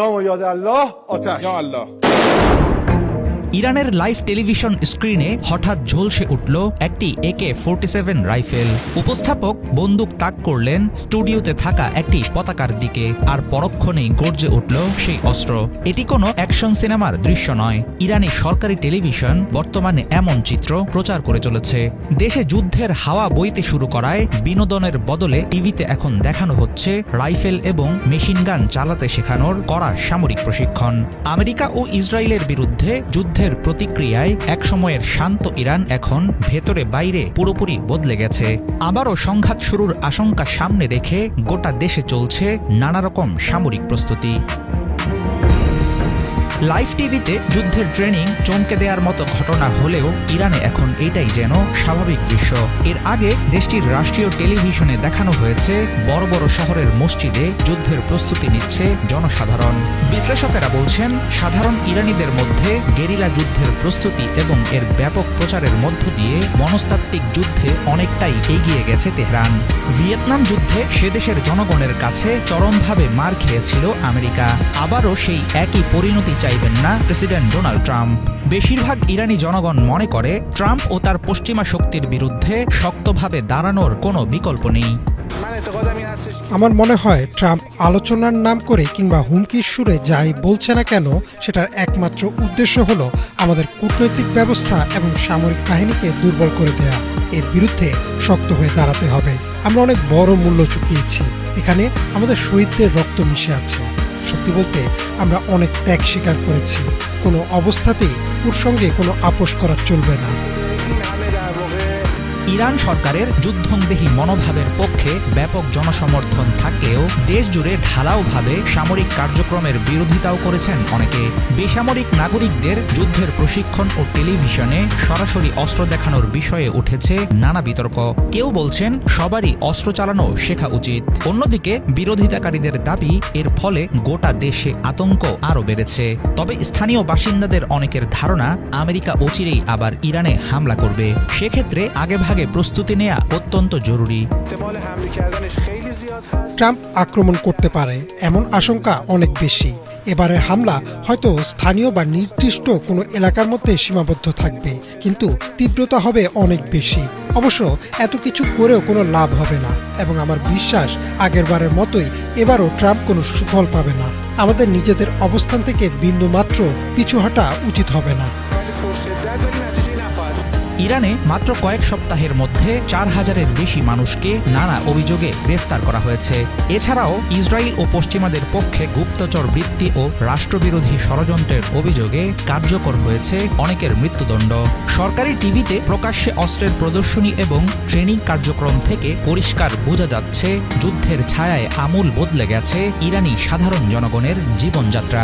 نام و یاد الله آتش یا الله ইরানের live television স্ক্রিনে হঠাৎ ঝলসে উঠল একটি AK-47 রাইফেল। উপস্থাপক বন্দুক তাক করলেন স্টুডিওতে থাকা একটি পতাকার দিকে, আর পরক্ষণেই গর্জে উঠল সেই অস্ত্র। এটি কোনো অ্যাকশন সিনেমার দৃশ্য নয়। ইরানি সরকারি টেলিভিশন বর্তমানে এমন চিত্র প্রচার করে চলেছে। দেশে যুদ্ধের হাওয়া বইতে শুরু করায় বিনোদনের বদলে টিভিতে এখন দেখানো হচ্ছে রাইফেল এবং মেশিনগান চালাতে শেখানোর কড়া সামরিক প্রশিক্ষণ। আমেরিকা ও ইসরায়েলের বিরুদ্ধে যুদ্ধের প্রতিক্রিয়ায় একসময়ের শান্ত ইরান এখন ভেতরে বাইরে পুরোপুরি বদলে গেছে। আবারও সংঘাত শুরুর আশঙ্কা সামনে রেখে গোটা দেশে চলছে নানা রকম সামরিক প্রস্তুতি। লাইভ টিভিতে যুদ্ধের ট্রেনিং চমকে দেওয়ার মতো ঘটনা হলেও ইরানে এখন এটাই যেন স্বাভাবিক দৃশ্য। এর আগে দেশটির রাষ্ট্রীয় টেলিভিশনে দেখানো হয়েছে বড় বড় শহরের মসজিদে যুদ্ধের প্রস্তুতি নিচ্ছে জনসাধারণ। বিশ্লেষকেরা বলছেন, সাধারণ ইরানিদের মধ্যে গেরিলা যুদ্ধের প্রস্তুতি এবং এর ব্যাপক প্রচারের মধ্য দিয়ে মনস্তাত্ত্বিক যুদ্ধে অনেকটাই এগিয়ে গেছে তেহরান। ভিয়েতনাম যুদ্ধে সে দেশের জনগণের কাছে চরমভাবে মার খেয়েছিল আমেরিকা। আবারও সেই একই পরিণতি চাইবেন না প্রেসিডেন্ট ডোনাল্ড ট্রাম্প। বেশিরভাগ ইরানি জনগণ মনে করে ট্রাম্প ও তার পশ্চিমা শক্তির বিরুদ্ধে শক্তভাবে দাঁড়ানোর কোনো বিকল্প নেই। আমার মনে হয় ট্রাম্প আলোচনার নাম করে কিংবা হুমকির সুরে যাই বলছে না কেন, সেটার একমাত্র উদ্দেশ্য হলো আমাদের কূটনৈতিক ব্যবস্থা এবং সামরিক বাহিনীকে দুর্বল করে দেয়া। এর বিরুদ্ধে শক্ত হয়ে দাঁড়াতে হবে। আমরা অনেক বড় মূল্য চুকিয়েছি। এখানে আমাদের শহীদদের রক্ত মিশে আছে। সত্যি বলতে আমরা অনেক ত্যাগ স্বীকার করেছি। কোনো অবস্থাতেই ওর সঙ্গে কোনো আপোষ করা চলবে না। ইরান সরকারের যুদ্ধংদেহী মনোভাবের পক্ষে ব্যাপক জনসমর্থন থাকলেও দেশ জুড়ে ঢালাওভাবে সামরিক কার্যক্রমের বিরোধিতাও করেছেন অনেকে। বেসামরিক নাগরিকদের যুদ্ধের প্রশিক্ষণ ও টেলিভিশনে সরাসরি অস্ত্র দেখানোর বিষয়ে উঠেছে নানা বিতর্ক। কেউ বলছেন সবারই অস্ত্র চালানো শেখা উচিত। অন্যদিকে বিরোধিতাকারীদের দাবি এর ফলে গোটা দেশে আতঙ্ক আরও বেড়েছে। তবে স্থানীয় বাসিন্দাদের অনেকের ধারণা আমেরিকা অচিরেই আবার ইরানে হামলা করবে। সেক্ষেত্রে আগেভাগে প্রস্তুতি নেওয়া অত্যন্ত জরুরি। ট্রাম্প আক্রমণ করতে পারে এমন আশঙ্কা অনেক বেশি। এবারের হামলা হয়তো স্থানীয় বা নির্দিষ্ট কোনো এলাকার মধ্যে সীমাবদ্ধ থাকবে, কিন্তু তীব্রতা হবে অনেক বেশি। অবশ্য এত কিছু করেও কোনো লাভ হবে না, এবং আমার বিশ্বাস আগেরবারের মতোই এবারও ট্রাম্প কোনো সুফল পাবে না। আমাদের নিজেদের অবস্থান থেকে বিন্দুমাত্র পিছু হটা উচিত হবে না। ইরানে মাত্র কয়েক সপ্তাহের মধ্যে 4000-এর বেশি মানুষকে নানা অভিযোগে গ্রেফতার করা হয়েছে। এছাড়াও ইসরায়েল ও পশ্চিমাদের পক্ষে গুপ্তচর বৃত্তি ও রাষ্ট্রবিরোধী ষড়যন্ত্রের অভিযোগে কার্যকর হয়েছে অনেকের মৃত্যুদণ্ড। সরকারি টিভিতে প্রকাশ্যে অস্ত্রের প্রদর্শনী এবং ট্রেনিং কার্যক্রম থেকে পরিষ্কার বোঝা যাচ্ছে যুদ্ধের ছায়ায় আমূল বদলে গেছে ইরানি সাধারণ জনগণের জীবনযাত্রা।